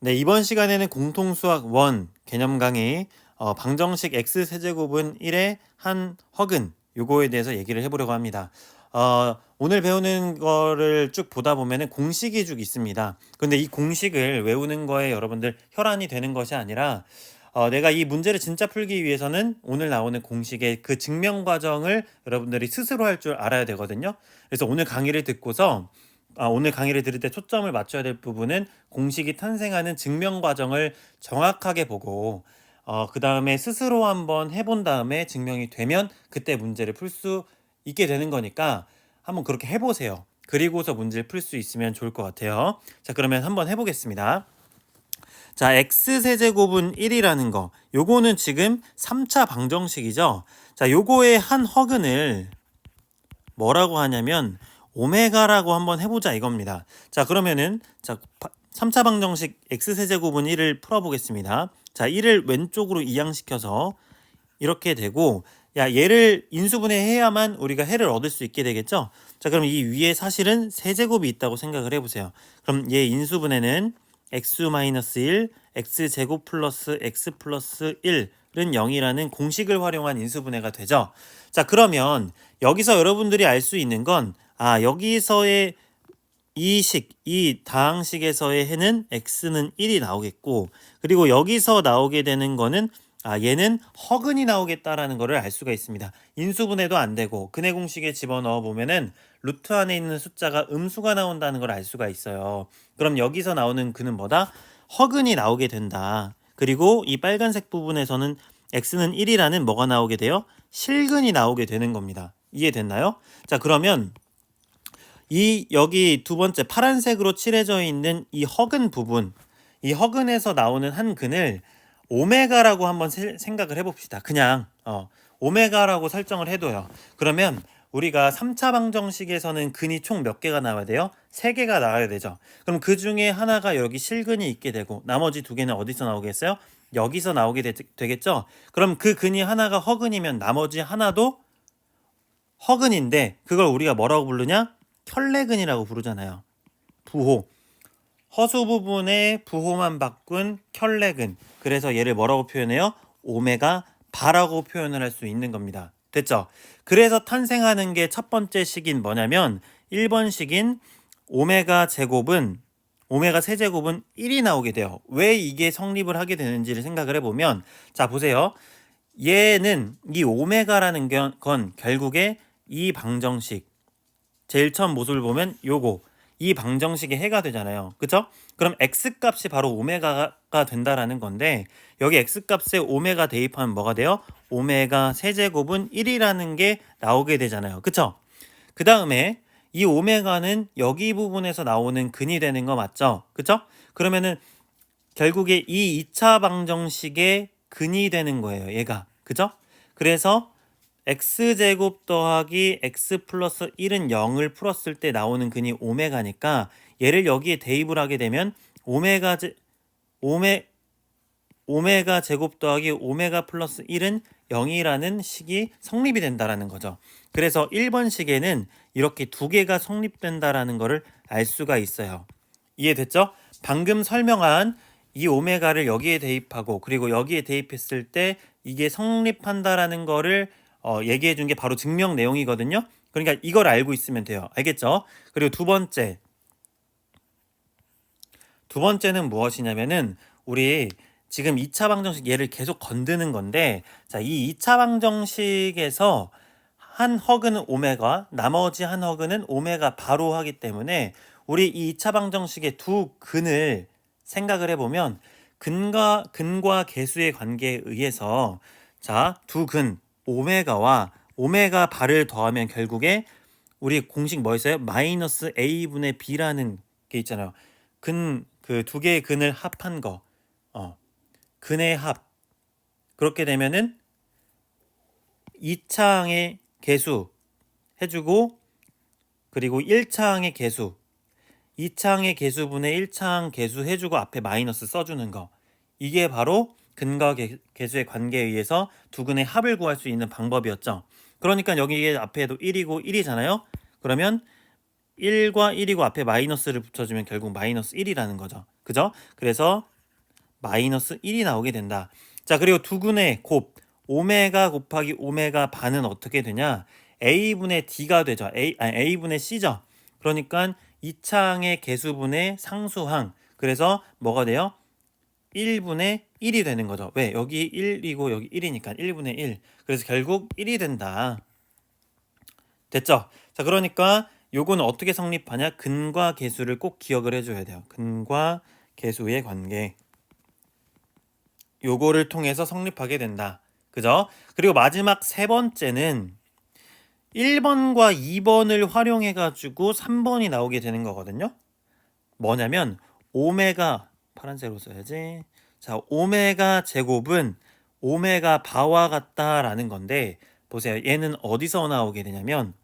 네, 이번 시간에는 공통수학 1 개념 강의 방정식 x세제곱은 1의 한 허근 요거에 대해서 얘기를 해보려고 합니다. 오늘 배우는 거를 쭉 보다 보면은 공식이 쭉 있습니다. 근데 이 공식을 외우는 거에 여러분들 혈안이 되는 것이 아니라 내가 이 문제를 진짜 풀기 위해서는 오늘 나오는 공식의 그 증명 과정을 여러분들이 스스로 할 줄 알아야 되거든요. 그래서 오늘 강의를 듣고서 오늘 강의를 들을 때 초점을 맞춰야 될 부분은 공식이 탄생하는 증명 과정을 정확하게 보고 그 다음에 스스로 한번 해본 다음에 증명이 되면 그때 문제를 풀 수 있게 되는 거니까 한번 그렇게 해보세요. 그리고서 문제를 풀 수 있으면 좋을 것 같아요. 자, 그러면 한번 해보겠습니다. 자, x세제곱은 1이라는 거, 요거는 지금 3차 방정식이죠. 자, 요거의 한 허근을 뭐라고 하냐면 오메가라고 한번 해보자 이겁니다. 자, 그러면은 3차 방정식 x세제곱은 1을 풀어보겠습니다. 자, 1을 왼쪽으로 이항시켜서 이렇게 되고, 얘를 인수분해해야만 우리가 해를 얻을 수 있게 되겠죠. 자, 그럼 이 위에 사실은 세제곱이 있다고 생각을 해보세요. 그럼 얘 인수분해는 x-1 x제곱 플러스 x 플러스 1은 0이라는 공식을 활용한 인수분해가 되죠. 자, 그러면 여기서 여러분들이 알 수 있는 건 여기서의 이 다항식에서의 해는 x는 1이 나오겠고, 그리고 여기서 나오게 되는 거는 얘는 허근이 나오겠다라는 거를 알 수가 있습니다. 인수분해도 안 되고 근해 공식에 집어넣어 보면은 루트 안에 있는 숫자가 음수가 나온다는 걸 알 수가 있어요. 그럼 여기서 나오는 그는 뭐다? 허근이 나오게 된다. 그리고 이 빨간색 부분에서는 x는 1이라는 뭐가 나오게 돼요? 실근이 나오게 되는 겁니다. 이해됐나요? 자, 그러면 여기 두 번째 파란색으로 칠해져 있는 이 허근 부분, 이 허근에서 나오는 한 근을 오메가라고 한번 생각을 해봅시다. 그냥 오메가라고 설정을 해둬요. 그러면 우리가 3차 방정식에서는 근이 총 몇 개가 나와야 돼요? 3개가 나와야 되죠. 그럼 그 중에 하나가 여기 실근이 있게 되고 나머지 2개는 어디서 나오겠어요? 여기서 나오게 되겠죠? 그럼 그 근이 하나가 허근이면 나머지 하나도 허근인데 그걸 우리가 뭐라고 부르냐? 켤레근이라고 부르잖아요. 부호. 허수 부분의 부호만 바꾼 켤레근. 그래서 얘를 뭐라고 표현해요? 오메가 바라고 표현을 할 수 있는 겁니다. 됐죠? 그래서 탄생하는 게 첫 번째 식인 뭐냐면 1번 식인 오메가 세제곱은 1이 나오게 돼요. 왜 이게 성립을 하게 되는지를 생각을 해보면, 자, 보세요. 얘는 이 오메가라는 건 결국에 이 방정식, 제일 처음 모습을 보면 이 방정식의 해가 되잖아요. 그쵸? 그럼 x값이 바로 오메가가 된다라는 건데, 여기 x값에 오메가 대입하면 뭐가 돼요? 오메가 세제곱은 1이라는 게 나오게 되잖아요. 그쵸? 그 다음에 이 오메가는 여기 부분에서 나오는 근이 되는 거 맞죠? 그쵸? 그러면은 결국에 이 2차 방정식의 근이 되는 거예요. 얘가. 그죠? 그래서 x제곱 더하기 x 플러스 1은 0을 풀었을 때 나오는 근이 오메가니까 얘를 여기에 대입을 하게 되면 오메가 제곱 더하기 오메가 플러스 1은 0이라는 식이 성립이 된다라는 거죠. 그래서 1번 식에는 이렇게 두 개가 성립된다라는 거를 알 수가 있어요. 이해됐죠? 방금 설명한 이 오메가를 여기에 대입하고 그리고 여기에 대입했을 때 이게 성립한다라는 거를 얘기해 준 게 바로 증명 내용이거든요. 그러니까 이걸 알고 있으면 돼요. 알겠죠? 그리고 두 번째는 무엇이냐면은 우리 지금 2차 방정식 얘를 계속 건드는 건데, 자, 이 2차 방정식에서 한 허근은 오메가, 나머지 한 허근은 오메가 바로 하기 때문에 우리 이 2차 방정식의 두 근을 생각을 해보면 근과 계수의 관계에 의해서 두 근 오메가와 오메가 바를 더하면 결국에 우리 공식 뭐였어요? 마이너스 a분의 b라는 게 있잖아요. 그 두 개의 근을 합한 거. 근의 합. 그렇게 되면은 2차항의 개수 해주고 그리고 1차항의 개수 2차항의 개수분의 1차항 개수 해주고 앞에 마이너스 써주는 거. 이게 바로 근과 개수의 관계에 의해서 두 근의 합을 구할 수 있는 방법이었죠. 그러니까 여기 앞에도 1이고 1이잖아요. 그러면 1과 1이고 앞에 마이너스를 붙여주면 결국 마이너스 1이라는 거죠. 그죠? 그래서 마이너스 1이 나오게 된다. 자, 그리고 두근의 곱 오메가 곱하기 오메가 반은 어떻게 되냐? a분의 d가 되죠. a분의 c죠. 그러니까 이차항의 개수분의 상수항. 그래서 뭐가 돼요? 1분의 1이 되는 거죠. 왜? 여기 1이고 여기 1이니까 1분의 1. 그래서 결국 1이 된다. 됐죠? 자, 그러니까 요거는 어떻게 성립하냐? 근과 계수를 꼭 기억을 해줘야 돼요. 근과 계수의 관계. 요거를 통해서 성립하게 된다. 그죠? 그리고 마지막 세 번째는 1번과 2번을 활용해가지고 3번이 나오게 되는 거거든요. 뭐냐면 오메가 파란색으로 써야지. 자, 오메가 제곱은 오메가 바와 같다라는 건데 보세요. 얘는 어디서 나오게 되냐면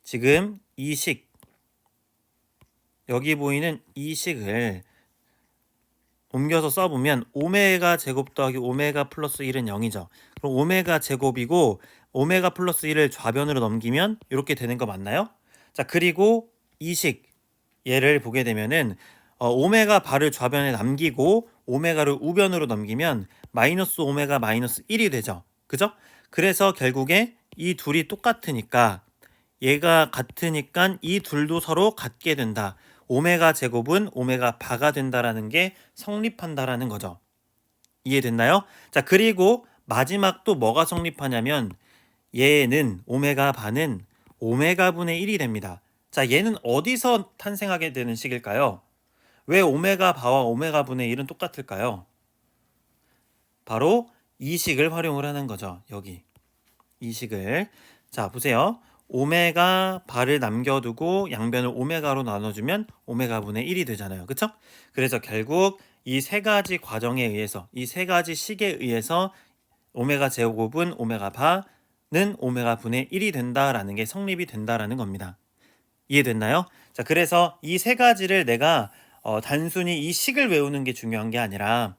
지금 이 식 여기 보이는 이 식을 옮겨서 써보면 오메가 제곱 더하기 오메가 플러스 1은 0이죠. 그럼 오메가 제곱이고 오메가 플러스 1을 좌변으로 넘기면 이렇게 되는 거 맞나요? 자, 그리고 이 식 얘를 보게 되면은 오메가 바를 좌변에 남기고 오메가를 우변으로 넘기면 마이너스 오메가 마이너스 1이 되죠. 그죠? 그래서 결국에 이 둘이 똑같으니까 얘가 같으니까 이 둘도 서로 같게 된다. 오메가 제곱은 오메가 바가 된다라는 게 성립한다라는 거죠. 이해됐나요? 자, 그리고 마지막 또 뭐가 성립하냐면 얘는 오메가 바는 오메가 분의 1이 됩니다. 자, 얘는 어디서 탄생하게 되는 식일까요? 왜 오메가 바와 오메가 분의 1은 똑같을까요? 바로 이 식을 활용을 하는 거죠. 여기 이 식을. 자, 보세요. 오메가 바를 남겨두고 양변을 오메가로 나눠주면 오메가 분의 1이 되잖아요. 그쵸? 그래서 결국 이 세 가지 과정에 의해서 이 세 가지 식에 의해서 오메가 제곱은 오메가 바는 오메가 분의 1이 된다라는 게 성립이 된다라는 겁니다. 이해됐나요? 자, 그래서 이 세 가지를 내가 단순히 이 식을 외우는 게 중요한 게 아니라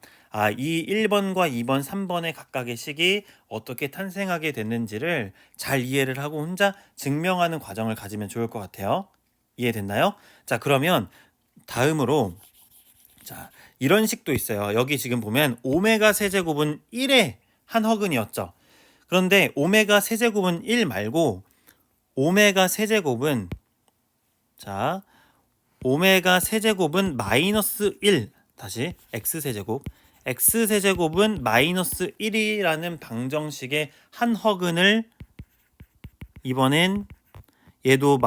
이 1번과 2번, 3번의 각각의 식이 어떻게 탄생하게 됐는지를 잘 이해를 하고 혼자 증명하는 과정을 가지면 좋을 것 같아요. 이해됐나요? 자, 그러면 다음으로 자, 이런 식도 있어요. 여기 지금 보면 오메가 세제곱은 1의 한 허근이었죠. 그런데 오메가 세제곱은 1 말고 오메가 세제곱은 자, 오메가 세제곱은 마이너스 1 다시 x세제곱 x세제곱은 마이너스 1이라는 방정식의 한 허근을 이번엔 얘도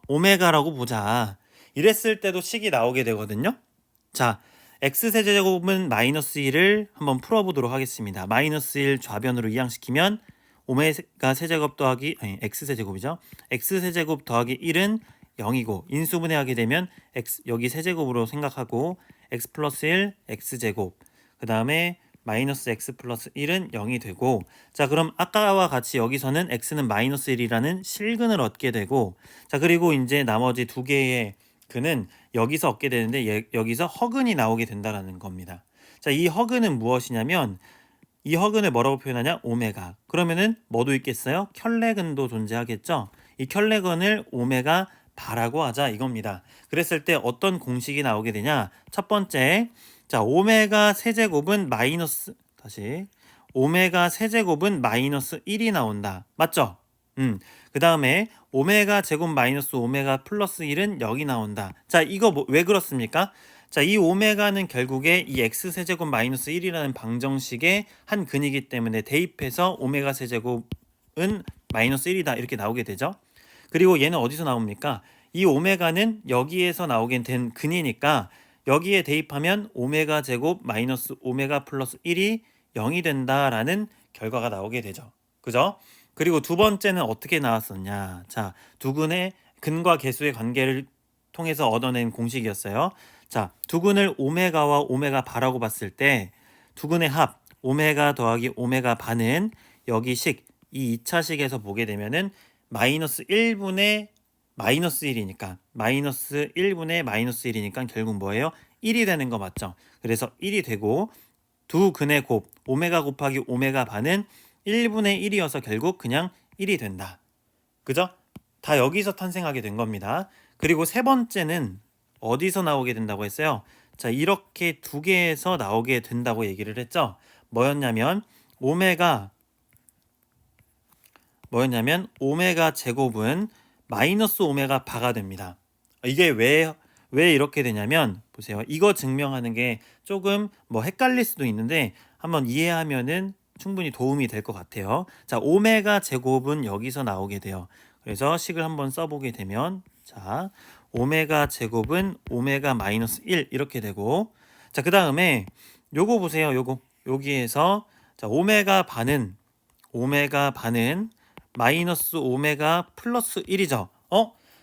오메가라고 보자. 이랬을 때도 식이 나오게 되거든요. 자, x세제곱은 마이너스 1을 한번 풀어보도록 하겠습니다. 마이너스 1 좌변으로 이항시키면 오메가 세제곱 더하기 x세제곱이죠. x세제곱 더하기 1은 0이고 인수분해하게 되면 여기 세제곱으로 생각하고 x 플러스 1 x제곱 그 다음에 마이너스 x 플러스 1은 0이 되고 자, 그럼 아까와 같이 여기서는 x는 마이너스 1이라는 실근을 얻게 되고 자, 그리고 이제 나머지 두 개의 근은 여기서 얻게 되는데 여기서 허근이 나오게 된다라는 겁니다. 자, 이 허근은 무엇이냐면 이 허근을 뭐라고 표현하냐? 오메가. 그러면은 뭐도 있겠어요? 켤레근도 존재하겠죠? 이 켤레근을 오메가 바라고 하자 이겁니다. 그랬을 때 어떤 공식이 나오게 되냐? 첫 번째, 자, 오메가 세제곱은 오메가 세제곱은 마이너스 1이 나온다. 맞죠? 그 다음에 오메가 제곱 마이너스 오메가 플러스 1은 0이 나온다. 자, 이거 왜 그렇습니까? 자, 이 오메가는 결국에 이 x세제곱 마이너스 1이라는 방정식의 한 근이기 때문에 대입해서 오메가 세제곱은 마이너스 1이다 이렇게 나오게 되죠. 그리고 얘는 어디서 나옵니까? 이 오메가는 여기에서 나오게 된 근이니까 여기에 대입하면 오메가 제곱 마이너스 오메가 플러스 1이 0이 된다라는 결과가 나오게 되죠. 그죠? 그리고 두 번째는 어떻게 나왔었냐? 자, 두근의 근과 계수의 관계를 통해서 얻어낸 공식이었어요. 자, 두근을 오메가와 오메가 바라고 봤을 때 두근의 합 오메가 더하기 오메가 바는 여기 이 2차 식에서 보게 되면은 마이너스 1분의 마이너스 1이니까 마이너스 1분의 마이너스 1이니까 결국 뭐예요? 1이 되는 거 맞죠? 그래서 1이 되고 두 근의 곱 오메가 곱하기 오메가 바는 1분의 1이어서 결국 그냥 1이 된다. 그죠? 다 여기서 탄생하게 된 겁니다. 그리고 세 번째는 어디서 나오게 된다고 했어요? 자, 이렇게 두 개에서 나오게 된다고 얘기를 했죠. 뭐였냐면 오메가 오메가 제곱은 마이너스 오메가 바가 됩니다. 이게 왜 이렇게 되냐면 보세요. 이거 증명하는 게 조금 뭐 헷갈릴 수도 있는데 한번 이해하면은 충분히 도움이 될 것 같아요. 자, 오메가 제곱은 여기서 나오게 돼요. 그래서 식을 한번 써보게 되면 자, 오메가 제곱은 오메가 마이너스 1 이렇게 되고 자, 그 다음에 요거 보세요. 요거 여기에서 자, 오메가 반은 마이너스 오메가 플러스 1이죠.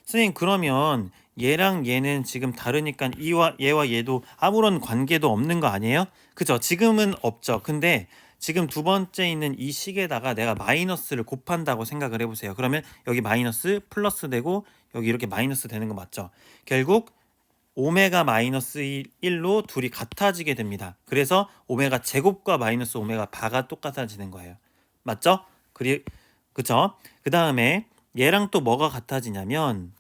선생님 그러면 얘랑 얘는 지금 다르니까 얘와 얘도 아무런 관계도 없는 거 아니에요? 그죠? 지금은 없죠. 근데 지금 두 번째 있는 이 식에다가 내가 마이너스를 곱한다고 생각을 해보세요. 그러면 여기 마이너스 플러스 되고 여기 이렇게 마이너스 되는 거 맞죠? 결국 오메가 마이너스 1로 둘이 같아지게 됩니다. 그래서 오메가 제곱과 마이너스 오메가 바가 똑같아지는 거예요. 맞죠? 그쵸? 그 다음에 얘랑 또 뭐가 같아지냐면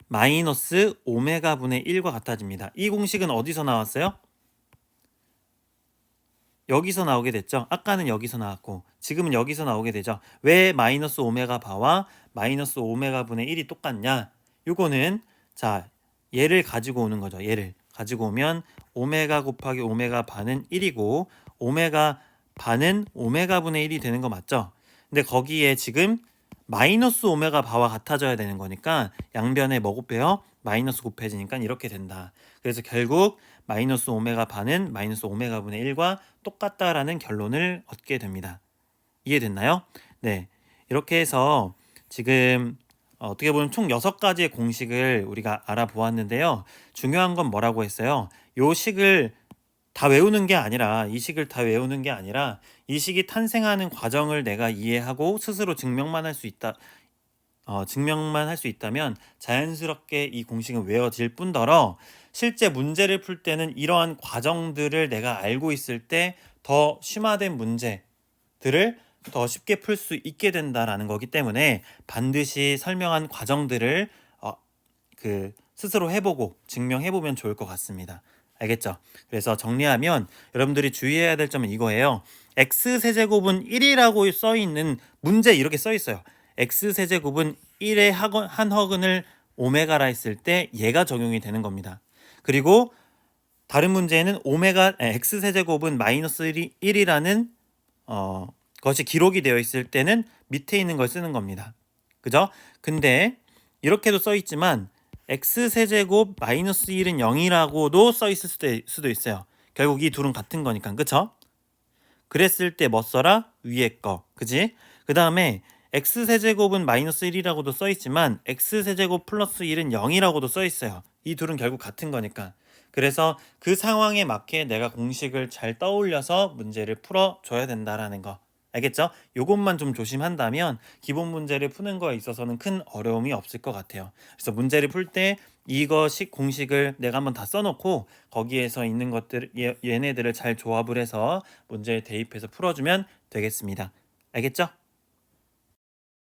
마이너스 오메가 분의 1과 같아집니다. 이 공식은 어디서 나왔어요? 여기서 나오게 됐죠. 아까는 여기서 나왔고 지금은 여기서 나오게 되죠. 왜 마이너스 오메가 바와 마이너스 오메가 분의 1이 똑같냐? 요거는 자 얘를 가지고 오는 거죠. 얘를 가지고 오면 오메가 곱하기 오메가 반은 1이고 오메가 반은 오메가 분의 1이 되는 거 맞죠? 근데 거기에 지금 마이너스 오메가 바와 같아져야 되는 거니까 양변에 뭐 곱해요? 마이너스 곱해지니까 이렇게 된다. 그래서 결국 마이너스 오메가 반은 마이너스 오메가 분의 1과 똑같다라는 결론을 얻게 됩니다. 이해됐나요? 네. 이렇게 해서 지금 어떻게 보면 총 6가지의 공식을 우리가 알아보았는데요. 중요한 건 뭐라고 했어요? 요 식을 다 외우는 게 아니라 이 식을 다 외우는 게 아니라 이 식이 탄생하는 과정을 내가 이해하고 스스로 증명만 할 수 있다면 자연스럽게 이 공식은 외워질 뿐더러 실제 문제를 풀 때는 이러한 과정들을 내가 알고 있을 때 더 심화된 문제들을 더 쉽게 풀 수 있게 된다라는 거기 때문에 반드시 설명한 과정들을 스스로 해보고 증명해보면 좋을 것 같습니다. 알겠죠? 그래서 정리하면 여러분들이 주의해야 될 점은 이거예요. x세제곱은 1이라고 써있는 문제 이렇게 써있어요. x세제곱은 1의 한 허근을 오메가라 했을 때 얘가 적용이 되는 겁니다. 그리고 다른 문제에는 x세제곱은 마이너스 1이라는 것이 기록이 되어 있을 때는 밑에 있는 걸 쓰는 겁니다. 그죠? 근데 이렇게도 써있지만 x세제곱 마이너스 1은 0이라고도 써있을 수도 있어요. 결국 이 둘은 같은 거니까. 그쵸? 그랬을 때 뭐 써라? 위에 거. 그지? 그 다음에 x세제곱은 마이너스 1이라고도 써있지만 x세제곱 플러스 1은 0이라고도 써있어요. 이 둘은 결국 같은 거니까. 그래서 그 상황에 맞게 내가 공식을 잘 떠올려서 문제를 풀어줘야 된다라는 거. 알겠죠? 요것만 좀 조심한다면 기본 문제를 푸는 거에 있어서는 큰 어려움이 없을 것 같아요. 그래서 문제를 풀 때 이거식 공식을 내가 한번 다 써놓고 거기에서 있는 것들 얘네들을 잘 조합을 해서 문제에 대입해서 풀어주면 되겠습니다. 알겠죠?